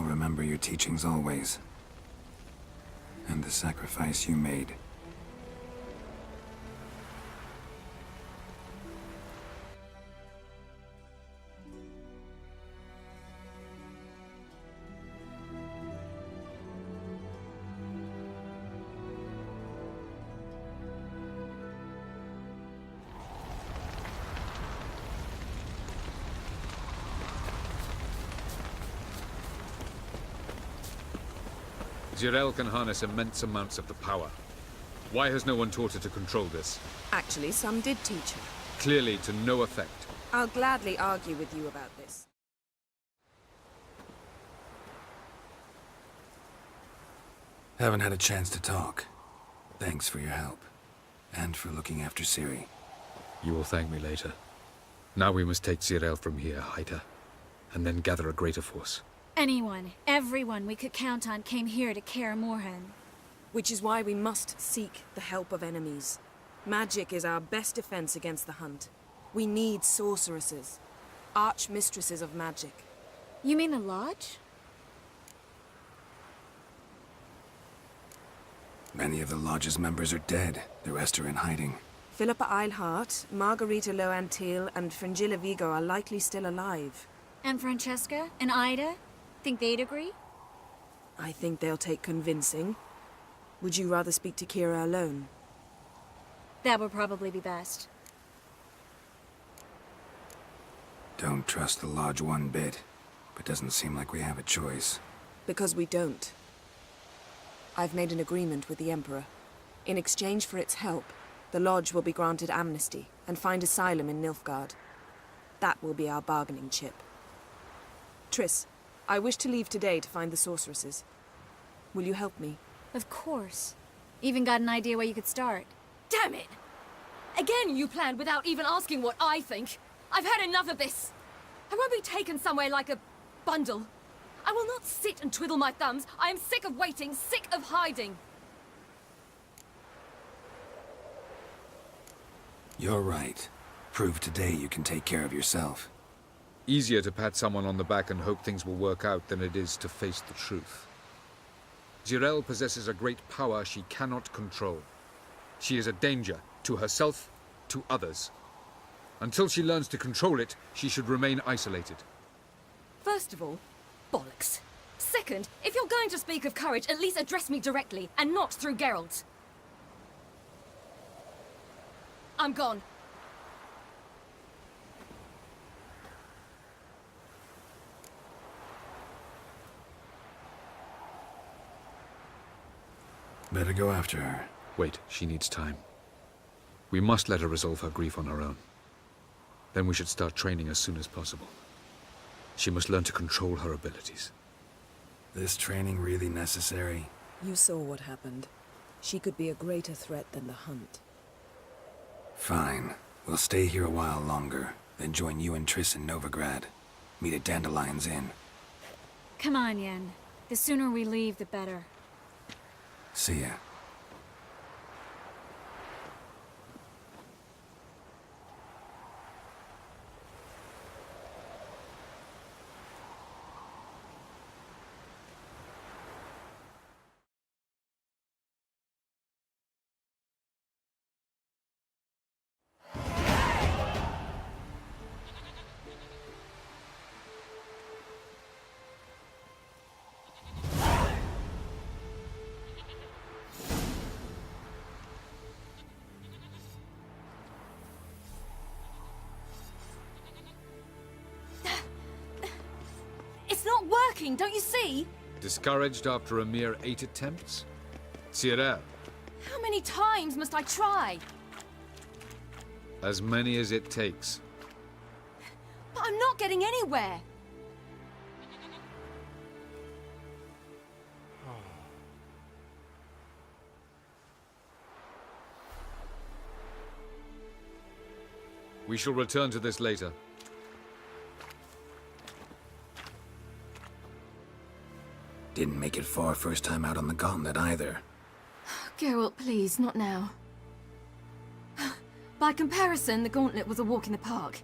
I'll remember your teachings always. And the sacrifice you made. Jirel can harness immense amounts of the power. Why has no one taught her to control this? Actually, some did teach her. Clearly to no effect. I'll gladly argue with you about this. Haven't had a chance to talk. Thanks for your help. And for looking after Ciri. You will thank me later. Now we must take Jirel from here, hide her, and then gather a greater force. Anyone, everyone we could count on came here to Kaer Morhen. Which is why we must seek the help of enemies. Magic is our best defense against the hunt. We need sorceresses. Archmistresses of magic. You mean the Lodge? Many of the Lodge's members are dead. The rest are in hiding. Philippa Eilhart, Margarita Loantil, and Fringilla Vigo are likely still alive. And Francesca? And Ida? Think they'd agree? I think they'll take convincing. Would you rather speak to Kira alone? That would probably be best. Don't trust the Lodge one bit, but doesn't seem like we have a choice. Because we don't. I've made an agreement with the Emperor. In exchange for its help, the Lodge will be granted amnesty and find asylum in Nilfgaard. That will be our bargaining chip. Triss, I wish to leave today to find the sorceresses. Will you help me? Of course. Even got an idea where you could start. Damn it! Again you planned without even asking what I think. I've had enough of this. I won't be taken somewhere like a bundle. I will not sit and twiddle my thumbs. I am sick of waiting, sick of hiding. You're right. Prove today you can take care of yourself. Easier to pat someone on the back and hope things will work out than it is to face the truth. Jirel possesses a great power she cannot control. She is a danger to herself, to others. Until she learns to control it, she should remain isolated. First of all, bollocks. Second, if you're going to speak of courage, at least address me directly, and not through Geralt. I'm gone. Better go after her. Wait, she needs time. We must let her resolve her grief on her own. Then we should start training as soon as possible. She must learn to control her abilities. This training really necessary? You saw what happened. She could be a greater threat than the hunt. Fine. We'll stay here a while longer, then join you and Triss in Novigrad. Meet at Dandelion's Inn. Come on, Yen. The sooner we leave, the better. See ya. It's not working, don't you see? Discouraged after a mere 8 attempts? Jirel, How many times must I try? as many as it takes. But I'm not getting anywhere. We shall return to this later. Didn't make it far first time out on the gauntlet either. Geralt, please, not now. By comparison, the gauntlet was a walk in the park.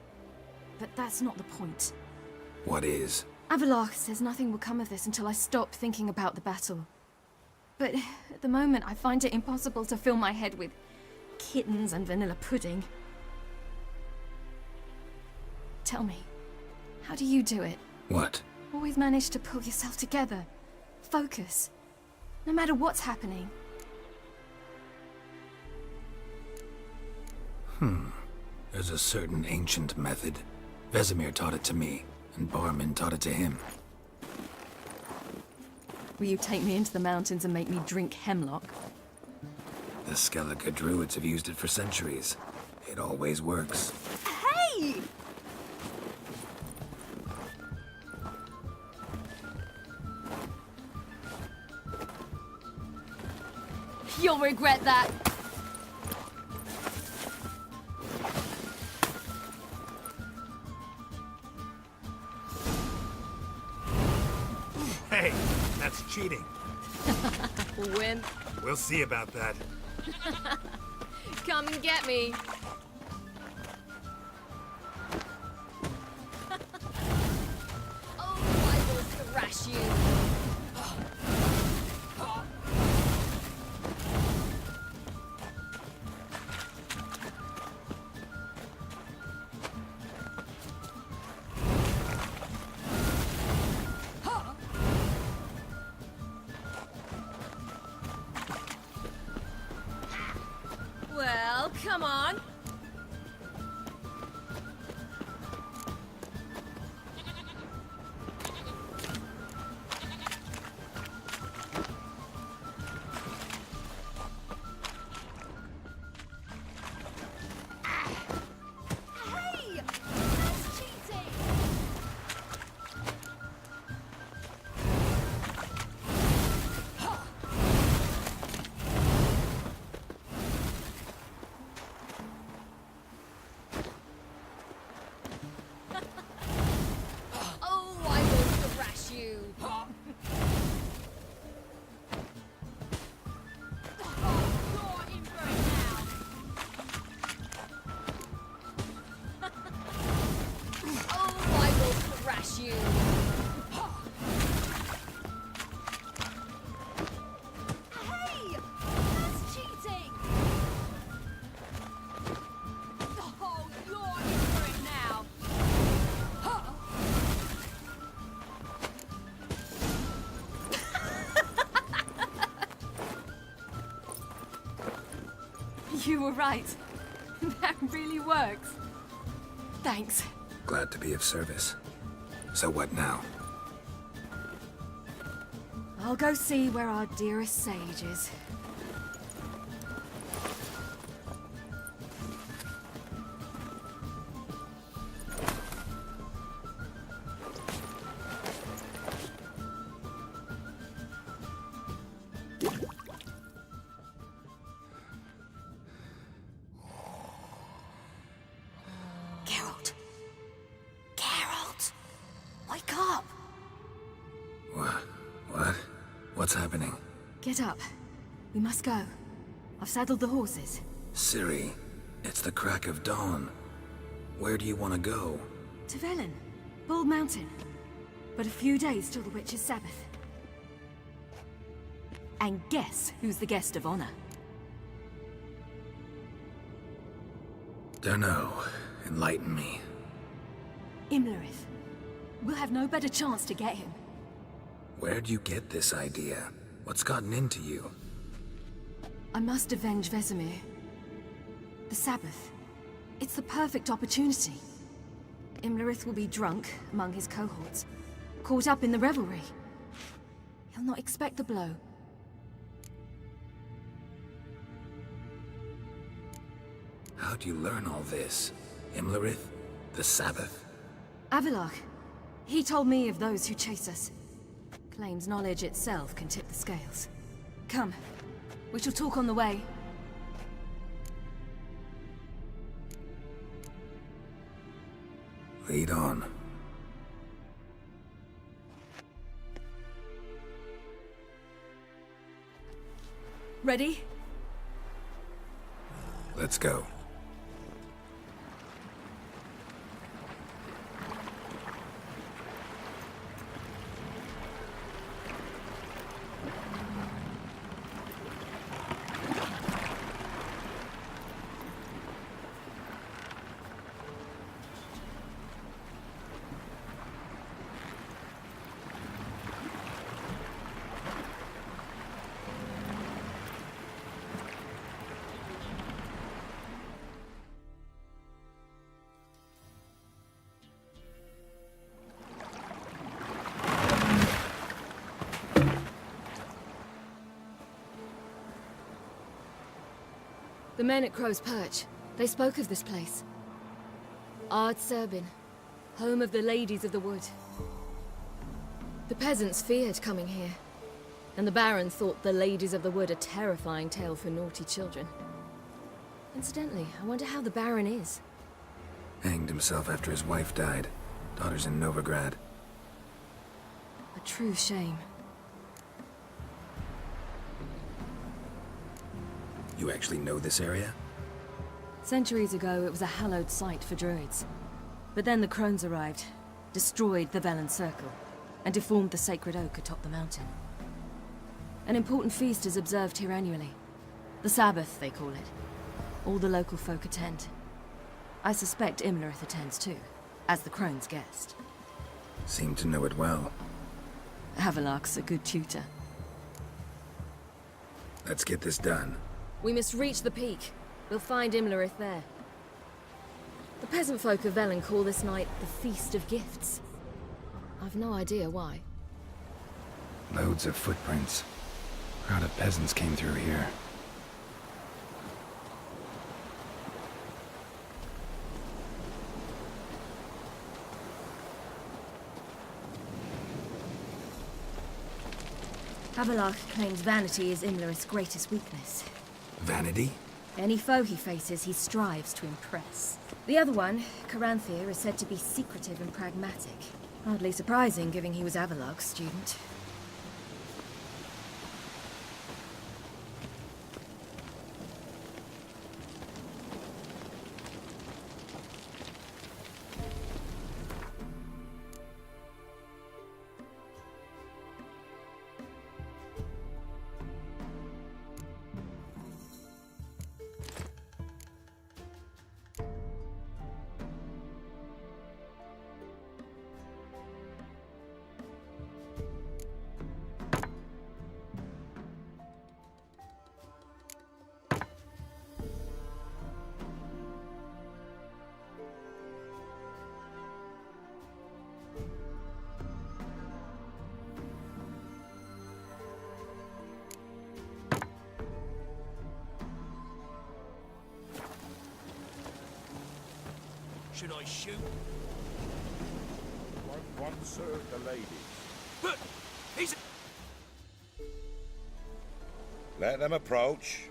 But that's not the point. What is? Avalok says nothing will come of this until I stop thinking about the battle. But at the moment, I find it impossible to fill my head with kittens and vanilla pudding. Tell me, how do you do it? What? Always manage to pull yourself together. Focus. No matter what's happening. There's a certain ancient method. Vesemir taught it to me, and Barman taught it to him. Will you take me into the mountains and make me drink hemlock? The Skellige druids have used it for centuries. It always works. Hey! You'll regret that. Hey, that's cheating. Win. We'll see about that. Come and get me. Oh, I will thrash you. Well, come on. Hey! That's cheating! Oh, I will thrash you. You're in for it now. Oh, I will thrash you. Hey! That's cheating! Oh, you're in for it now. You were right. That really works. Thanks. Glad to be of service. So what now? I'll go see where our dearest sage is. Geralt. Geralt! Wake up! What? What's happening? Get up. We must go. I've saddled the horses. Ciri, it's the crack of dawn. Where do you want to go? To Velen. Bald Mountain. But a few days till the Witch's Sabbath. And guess who's the guest of honor? Dunno. Enlighten me. Imlerith. We'll have no better chance to get him. Where'd you get this idea? What's gotten into you? I must avenge Vesemir. The Sabbath. It's the perfect opportunity. Imlerith will be drunk among his cohorts, caught up in the revelry. He'll not expect the blow. How'd you learn all this? Imlerith? The Sabbath? Avalok. He told me of those who chase us. Claims knowledge itself can tip the scales. Come. We shall talk on the way. Lead on. Ready? Let's go. The men at Crow's Perch, they spoke of this place. Ard Serbin, home of the Ladies of the Wood. The peasants feared coming here, and the Baron thought the Ladies of the Wood a terrifying tale for naughty children. Incidentally, I wonder how the Baron is. Hanged himself after his wife died. Daughter's in Novigrad. A true shame. You actually know this area? Centuries ago, it was a hallowed site for druids. But then the crones arrived, destroyed the Velen Circle, and deformed the sacred oak atop the mountain. An important feast is observed here annually. The Sabbath, they call it. All the local folk attend. I suspect Imlerith attends too, as the crone's guest. Seem to know it well. Havelark's a good tutor. Let's get this done. We must reach the peak. We'll find Imlerith there. The peasant folk of Velen call this night the Feast of Gifts. I've no idea why. Loads of footprints. Crowd of peasants came through here. Havelark claims vanity is Imlerith's greatest weakness. Vanity? Any foe he faces, he strives to impress. The other one, Caranthir, is said to be secretive and pragmatic. Hardly surprising, given he was Havelark's student. Should I shoot? One serve the ladies. But he's... Let them approach.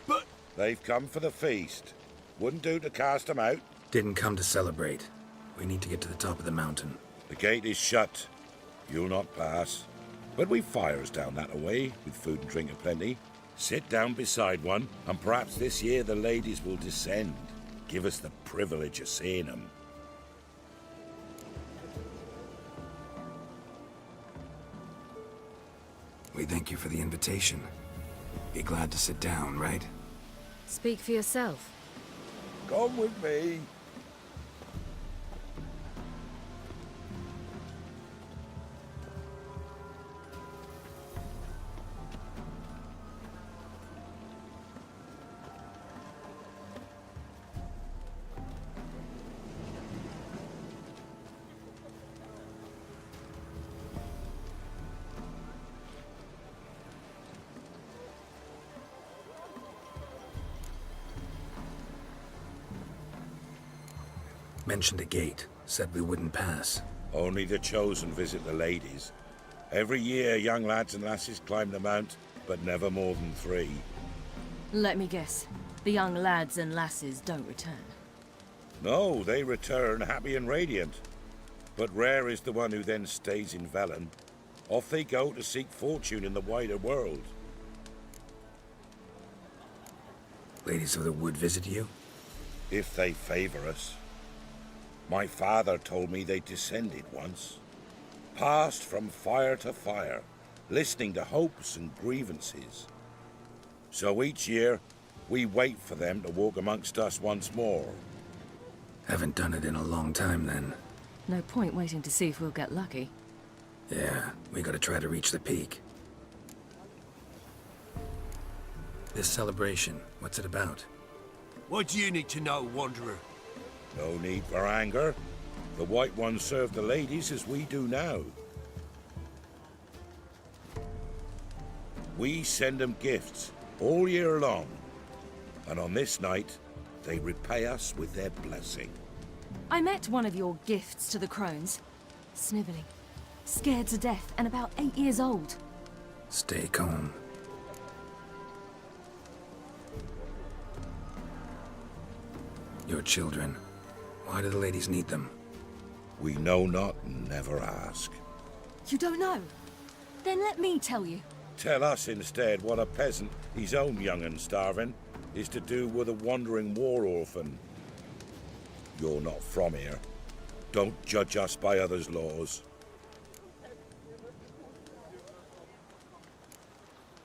But... They've come for the feast. Wouldn't do to cast them out. Didn't come to celebrate. We need to get to the top of the mountain. The gate is shut. You'll not pass. But we've fires down that away, with food and drink aplenty. Sit down beside one, and perhaps this year the ladies will descend. Give us the privilege of seeing them. We thank you for the invitation. Be glad to sit down, right? Speak for yourself. Come with me. Mentioned a gate. Said we wouldn't pass. Only the chosen visit the ladies. Every year, young lads and lasses climb the mount, but never more than 3. Let me guess. The young lads and lasses don't return. No, they return happy and radiant. But rare is the one who then stays in Velen. Off they go to seek fortune in the wider world. Ladies of the Wood visit you? If they favor us. My father told me they descended once. Passed from fire to fire, listening to hopes and grievances. So each year, we wait for them to walk amongst us once more. Haven't done it in a long time, then. No point waiting to see if we'll get lucky. Yeah, we gotta try to reach the peak. This celebration, what's it about? What do you need to know, Wanderer? No need for anger. The White Ones serve the ladies as we do now. We send them gifts all year long. And on this night, they repay us with their blessing. I met one of your gifts to the crones. Snivelling. Scared to death and about 8 years old. Stay calm. Your children. Why do the ladies need them? We know not and never ask. You don't know? Then let me tell you. Tell us instead what a peasant, his own young and starving, is to do with a wandering war orphan. You're not from here. Don't judge us by others' laws.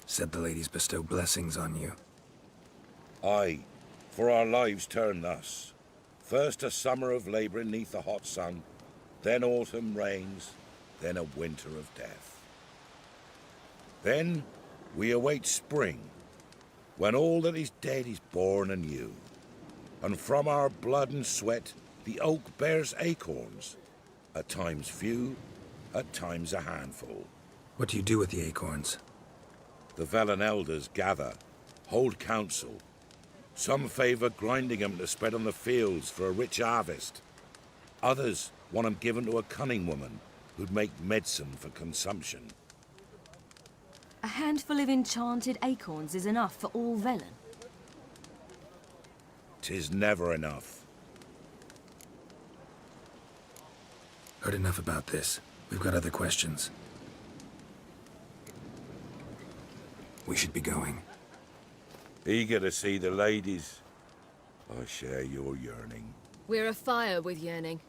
Said the ladies bestow blessings on you. Aye, for our lives turn thus. First a summer of labouring neath the hot sun, then autumn rains, then a winter of death. Then we await spring, when all that is dead is born anew. And from our blood and sweat the oak bears acorns, at times few, at times a handful. What do you do with the acorns? The Velen elders gather, hold council. Some favour grinding 'em to spread on the fields for a rich harvest. Others want 'em given to a cunning woman who'd make medicine for consumption. A handful of enchanted acorns is enough for all Velen. 'Tis never enough. Heard enough about this. We've got other questions. We should be going. Eager to see the ladies. I share your yearning. We're afire with yearning.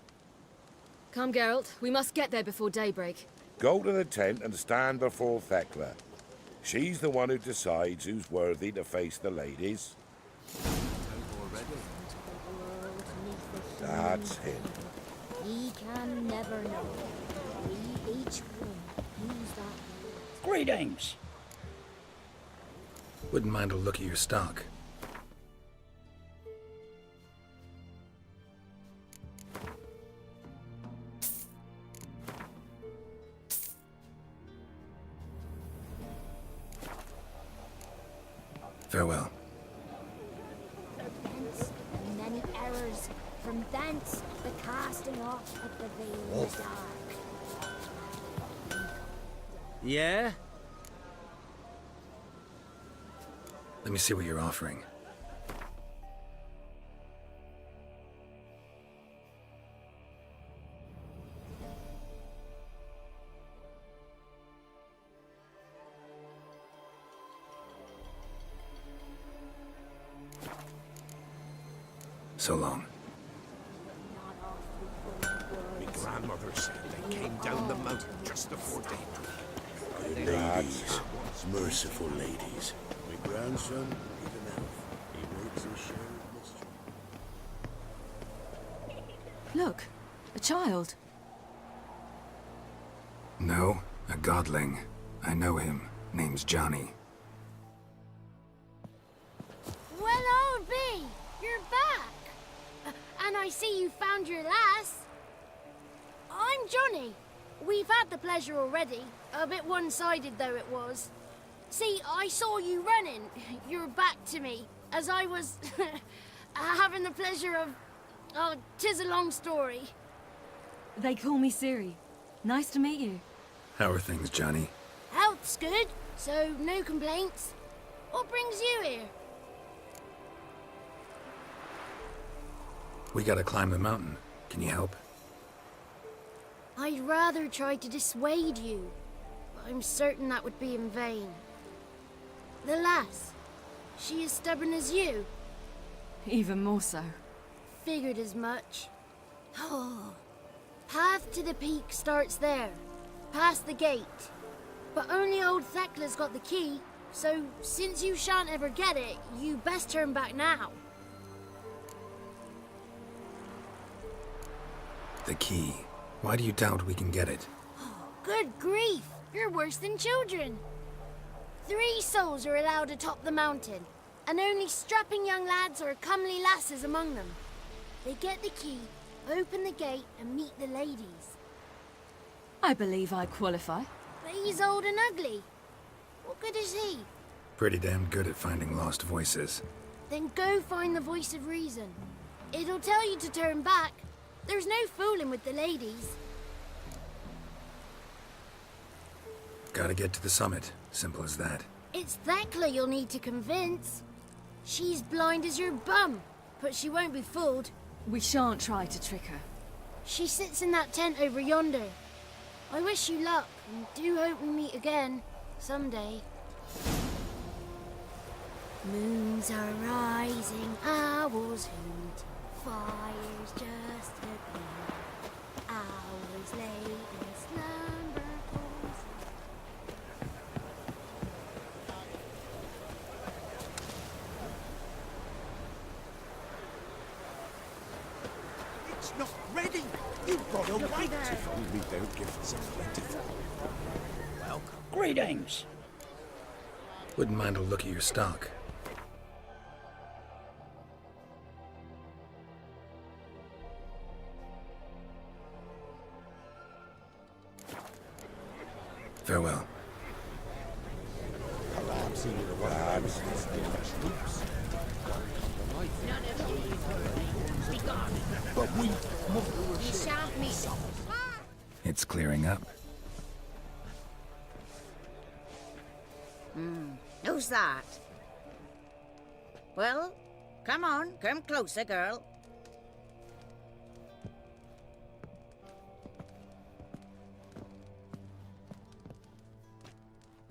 Come, Geralt. We must get there before daybreak. Go to the tent and stand before Thekla. She's the one who decides who's worthy to face the ladies. That's him. We can never know. We each one use that. Greetings. Wouldn't mind a look at your stock. Farewell. Thence the many errors. From thence the casting off of the veil dark. Yeah? Let me see what you're offering. So long. My grandmother said they came down the mountain just before daybreak. Ladies, merciful ladies. My grandson, he's an elf. He makes his share of mischief. Look, a child. No, a godling. I know him. Name's Johnny. Well, old B, you're back. And I see you found your lass. I'm Johnny. We've had the pleasure already. A bit one-sided though it was. See, I saw you running, your back to me, as I was having the pleasure of... Oh, 'tis a long story. They call me Ciri. Nice to meet you. How are things, Johnny? Health's good, so no complaints. What brings you here? We gotta climb the mountain. Can you help? I'd rather try to dissuade you, but I'm certain that would be in vain. The lass, she as stubborn as you? Even more so. Figured as much. Oh, path to the peak starts there, past the gate. But only old Thekla's got the key, so since you shan't ever get it, you best turn back now. The key. Why do you doubt we can get it? Good grief, you're worse than children. 3 souls are allowed atop the mountain, and only strapping young lads or comely lasses among them. They get the key, open the gate, and meet the ladies. I believe I qualify. But he's old and ugly. What good is he? Pretty damn good at finding lost voices. Then go find the voice of reason. It'll tell you to turn back. There's no fooling with the ladies. Gotta get to the summit. Simple as that. It's Thekla you'll need to convince. She's blind as your bum, but she won't be fooled. We shan't try to trick her. She sits in that tent over yonder. I wish you luck, and do hope we meet again, someday. Moons are rising, owls hoot, fires just appear. Hours late in slumber pulls. It's not ready! You've got to wait! If only they'll give us a plentiful. Welcome. Greetings. Wouldn't mind a look at your stock. Farewell. Perhaps he would have troops. But we shan't meet. It's clearing up. Who's that? Well, come on, come closer, girl.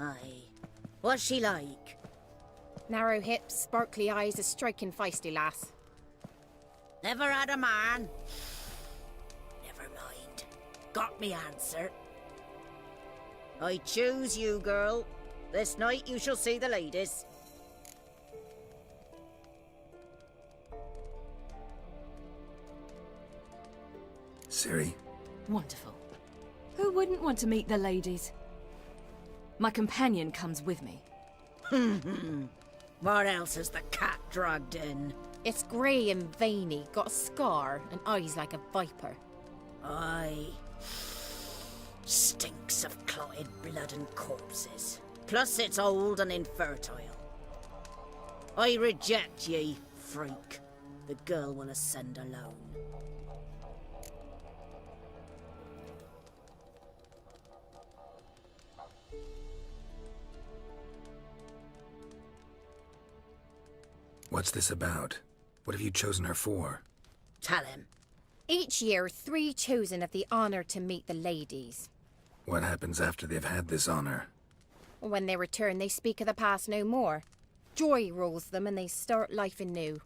Aye. What's she like? Narrow hips, sparkly eyes, a striking feisty lass. Never had a man. Never mind. Got me answer. I choose you, girl. This night you shall see the ladies. Ciri? Wonderful. Who wouldn't want to meet the ladies? My companion comes with me. What else has the cat dragged in? It's grey and veiny, got a scar, and eyes like a viper. Aye. Stinks of clotted blood and corpses. Plus it's old and infertile. I reject ye, freak. The girl will ascend alone. What's this about? What have you chosen her for? Tell him. Each year, 3 chosen have the honour to meet the ladies. What happens after they've had this honor? When they return, they speak of the past no more. Joy rules them and they start life anew.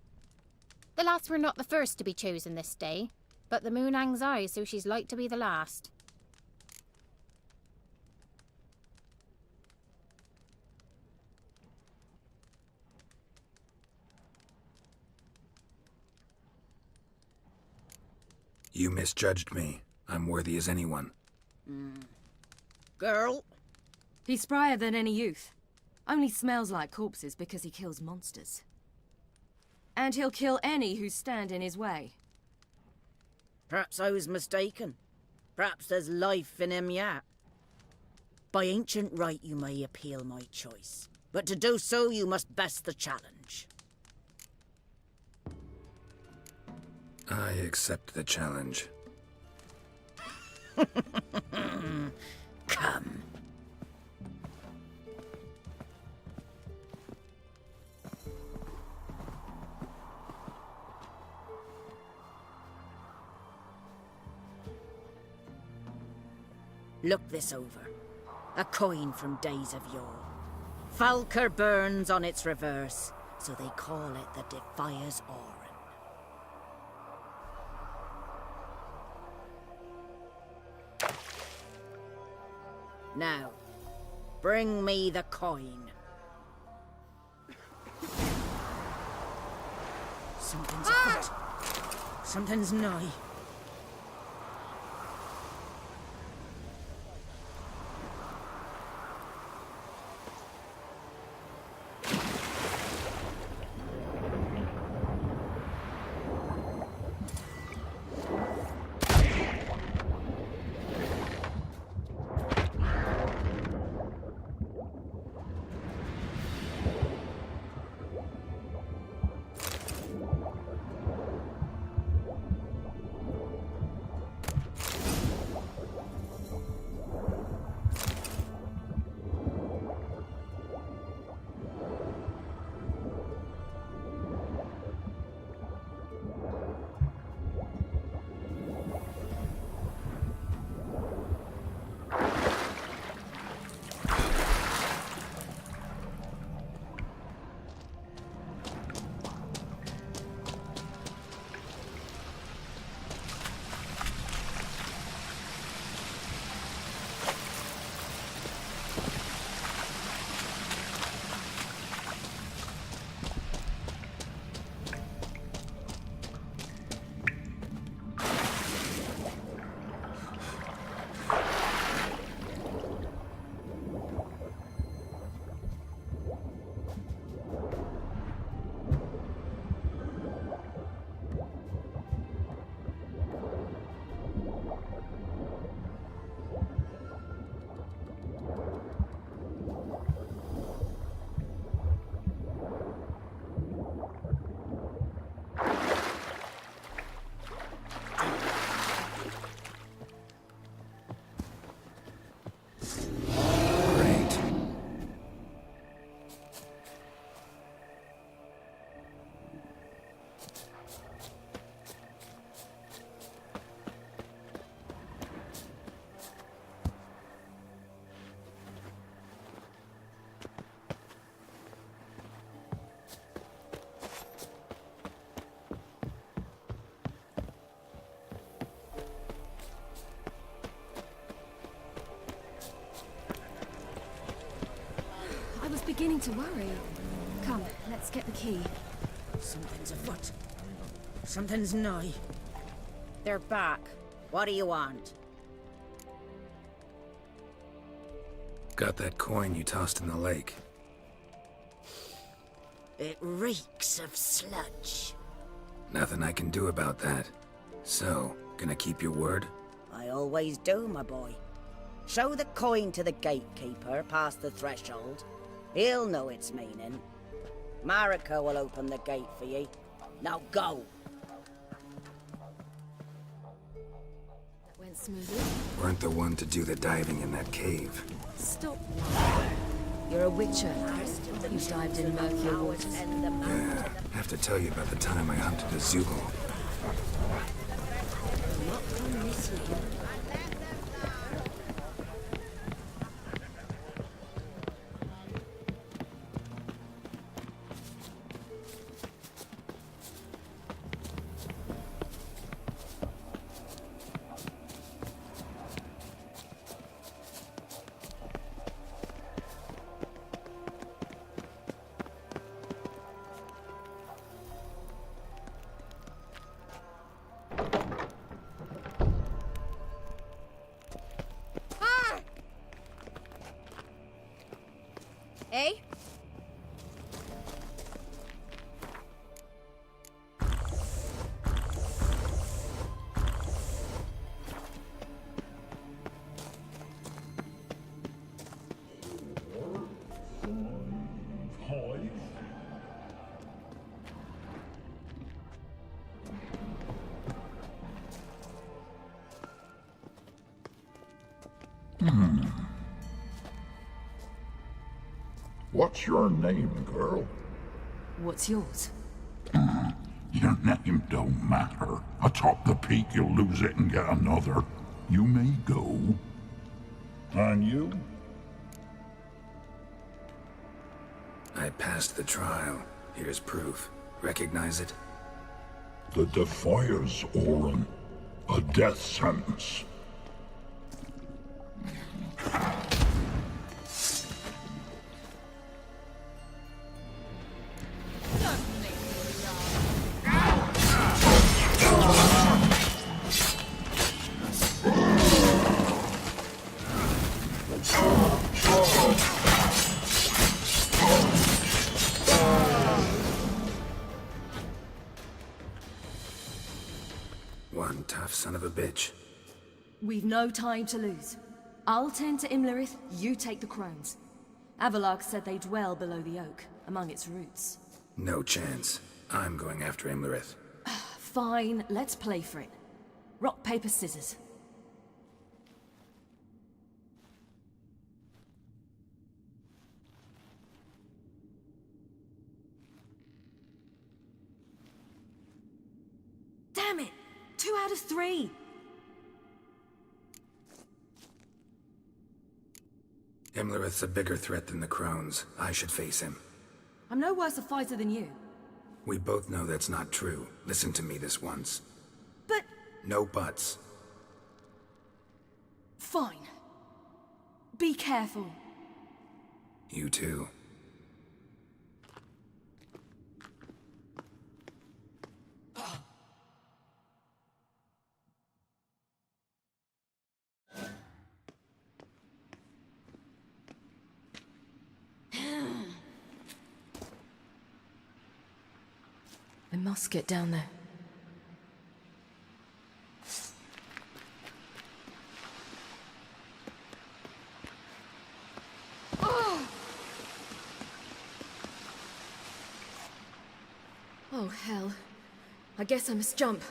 The lass were not the first to be chosen this day, but the moon hangs high, so she's like to be the last. You misjudged me. I'm worthy as anyone. Girl? He's sprier than any youth. Only smells like corpses because he kills monsters. And he'll kill any who stand in his way. Perhaps I was mistaken. Perhaps there's life in him yet. By ancient right you may appeal my choice. But to do so you must best the challenge. I accept the challenge. Come. Look this over. A coin from days of yore. Falker burns on its reverse, so they call it the Defier's Oran. Now, bring me the coin. Something's afoot. Something's nigh. was beginning to worry. Come, let's get the key. Something's afoot. Something's nigh. They're back. What do you want? Got that coin you tossed in the lake. It reeks of sludge. Nothing I can do about that. So, gonna keep your word? I always do, my boy. Show the coin to the gatekeeper past the threshold. He'll know its meaning. Marika will open the gate for ye. Now go! That went smoothly. Weren't the one to do the diving in that cave. Stop. You're a witcher. You've dived in murkier waters. Yeah, have to tell you about the time I hunted a Zoogle. Not from this year. Eh? What's your name, girl? What's yours? Your name don't matter. Atop the peak, you'll lose it and get another. You may go. And you? I passed the trial. Here's proof. Recognize it? The Defiers, Orin. A death sentence. One tough son of a bitch. We've no time to lose. I'll tend to Imlerith, you take the crones. Avalark said they dwell below the oak, among its roots. No chance. I'm going after Imlerith. Fine, let's play for it. Rock, paper, scissors. Damn it! 2 out of 3! Imlerith's a bigger threat than the crones. I should face him. I'm no worse a fighter than you. We both know that's not true. Listen to me this once. But... No buts. Fine. Be careful. You too. I must get down there. Oh, hell. I guess I must jump.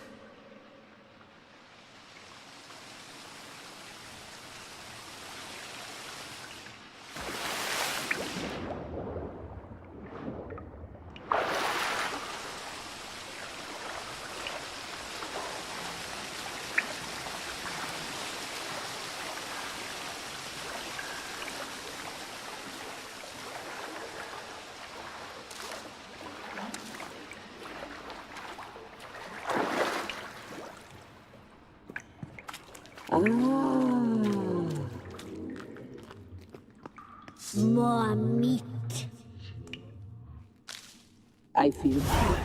more meat. I feel better.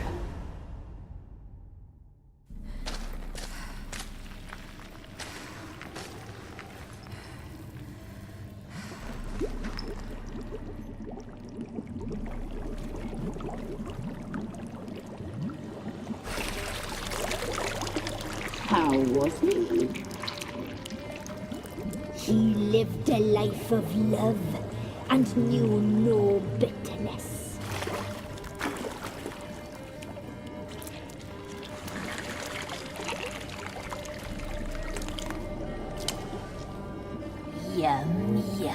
How was he? He lived a life of love and knew no bitterness. Yum, yum.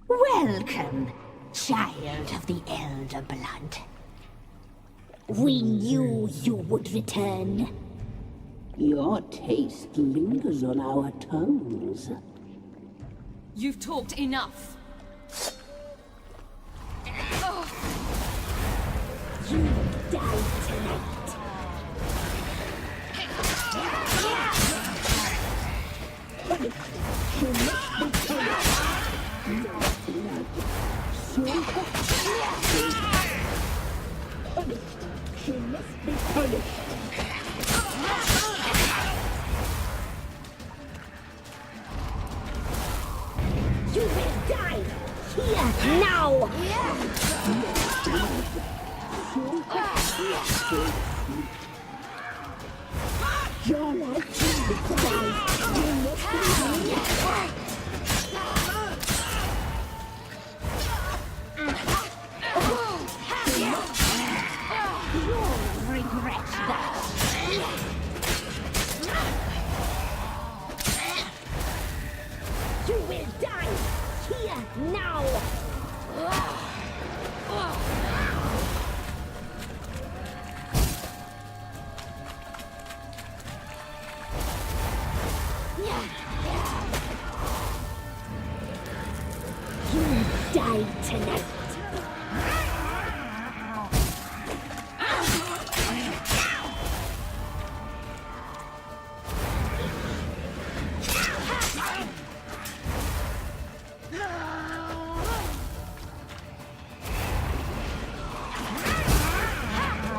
Welcome, child of the Elder Blood. We knew you would return. Your taste lingers on our tongues. You've talked enough. You die tonight. She must be punished. You will die here now. Your life will be die. You must be Regret that. You will die here now. You die tonight.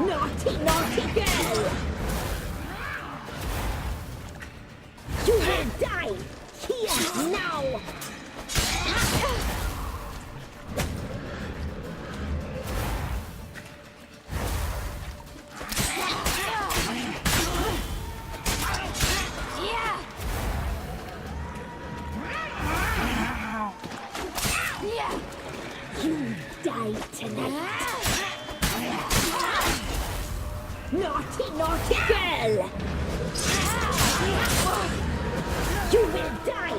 Naughty, naughty girl! You will die here now! You die tonight! Naughty, naughty girl! You will die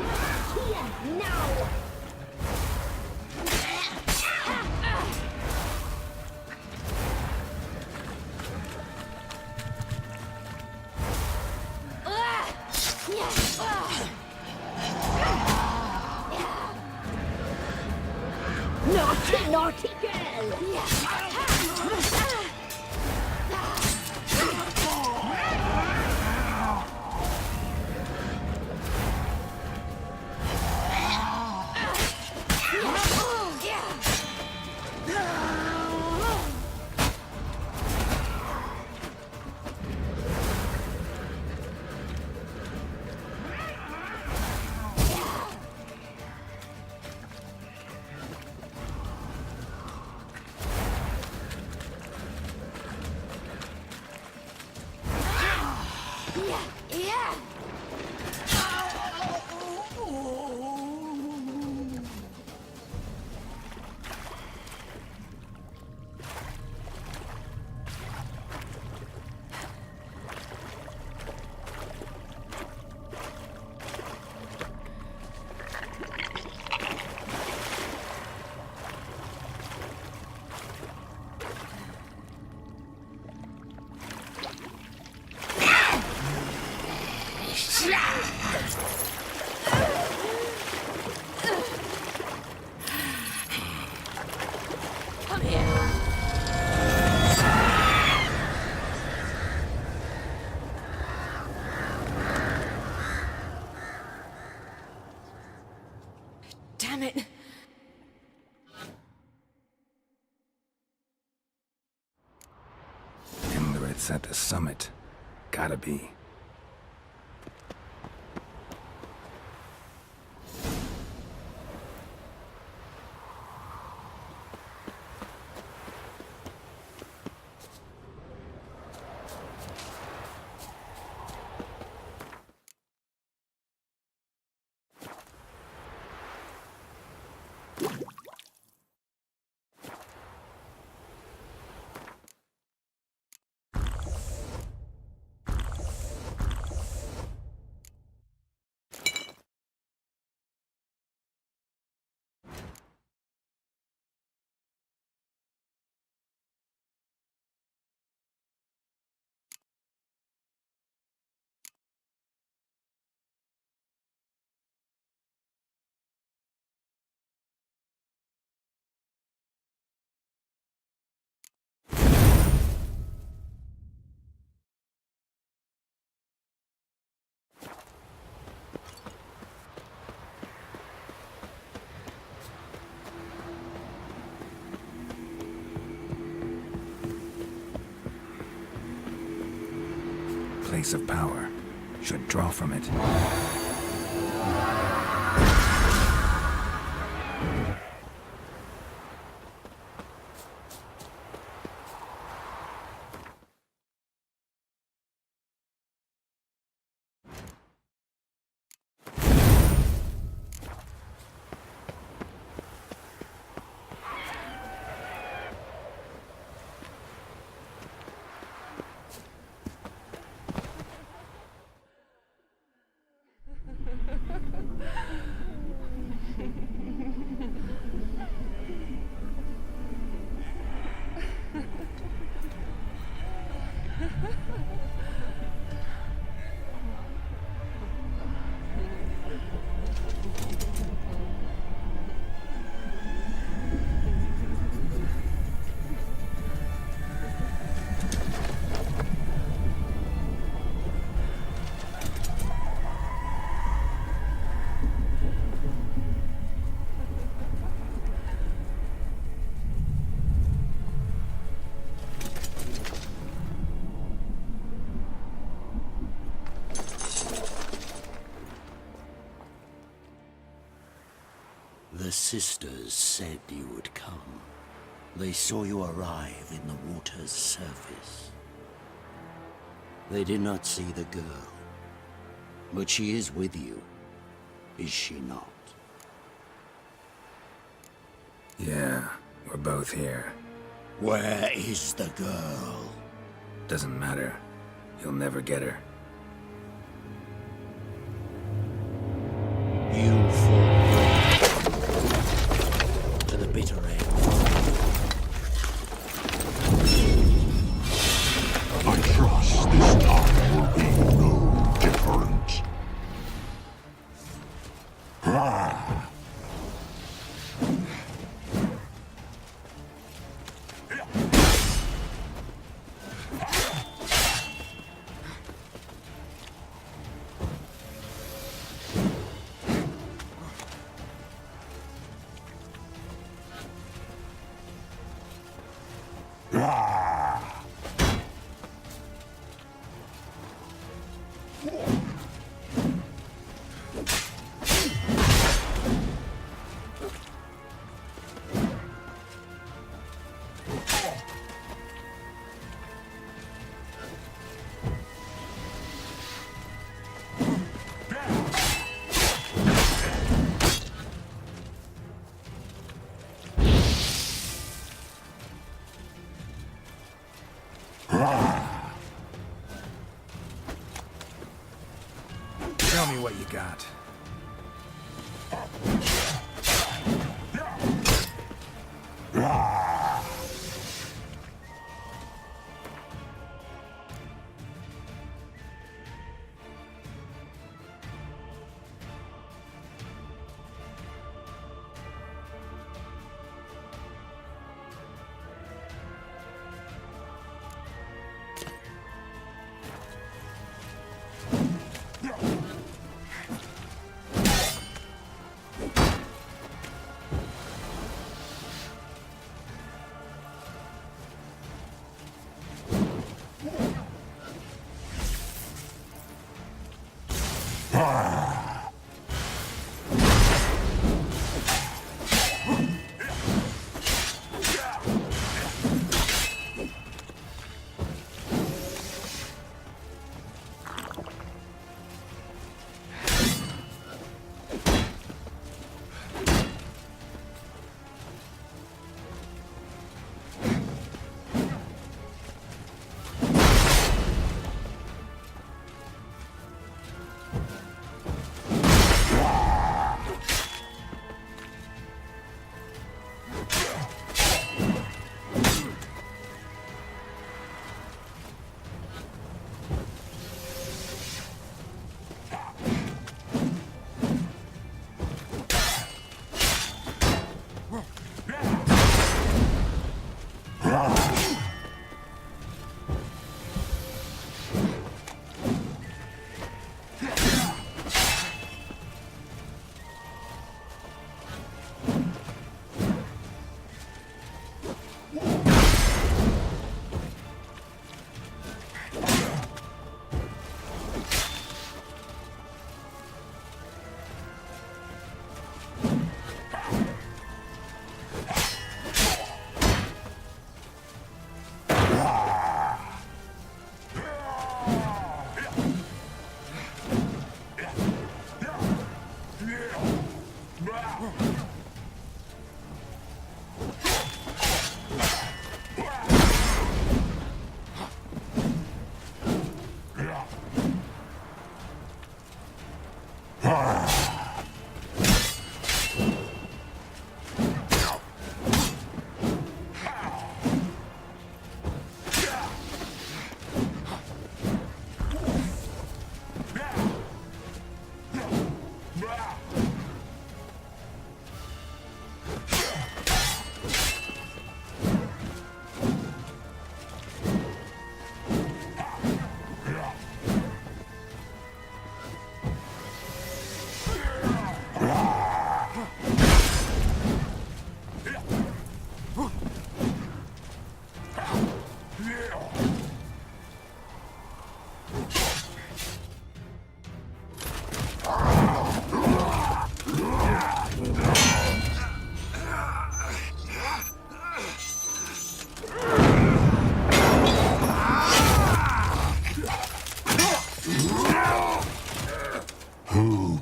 here now! Naughty, naughty girl! Come here. Damn it. It's at the summit. Gotta be. Place of power. Should draw from it. The sisters said you would come. They saw you arrive in the water's surface. They did not see the girl. But she is with you, is she not? Yeah, we're both here. Where is the girl? Doesn't matter. You'll never get her. You fall to the bitter end. I trust this time will be no different. Ah! Tell me what you got.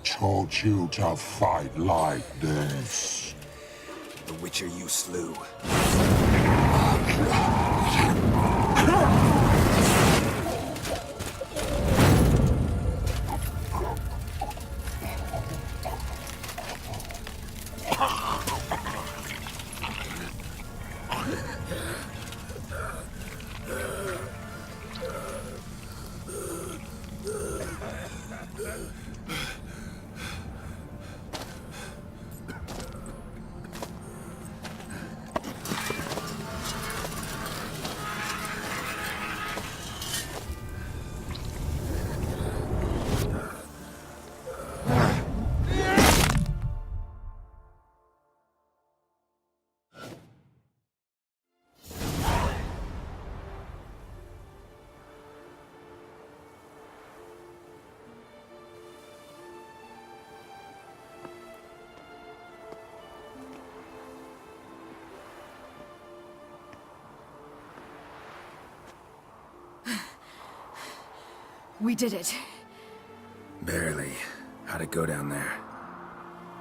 taught you to fight like this? The Witcher you slew. We did it. Barely. How'd it go down there?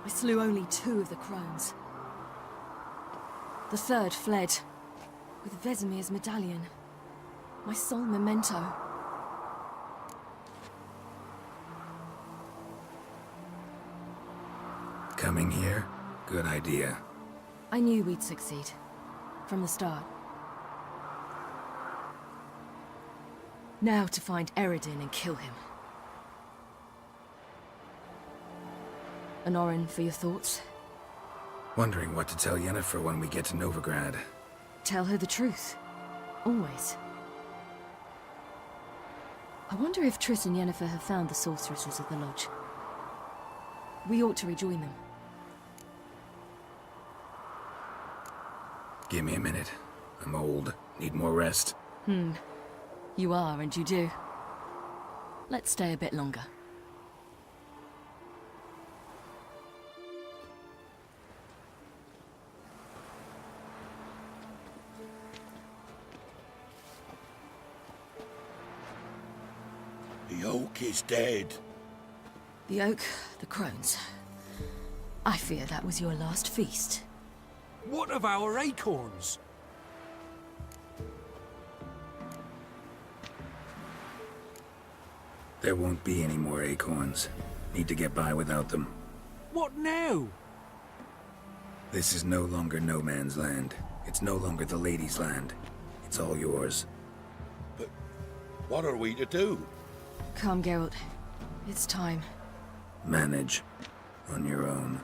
I slew only 2 of the crones. The 3rd fled, with Vesemir's medallion. My sole memento. Coming here? Good idea. I knew we'd succeed. From the start. Now to find Eredin and kill him. Anorin, for your thoughts? Wondering what to tell Yennefer when we get to Novigrad. Tell her the truth. Always. I wonder if Triss and Yennefer have found the sorceresses of the Lodge. We ought to rejoin them. Give me a minute. I'm old. Need more rest. You are, and you do. Let's stay a bit longer. The oak is dead. The oak, the crones. I fear that was your last feast. What of our acorns? There won't be any more acorns. Need to get by without them. What now? This is no longer no man's land. It's no longer the lady's land. It's all yours. But what are we to do? Come, Geralt. It's time. Manage on your own.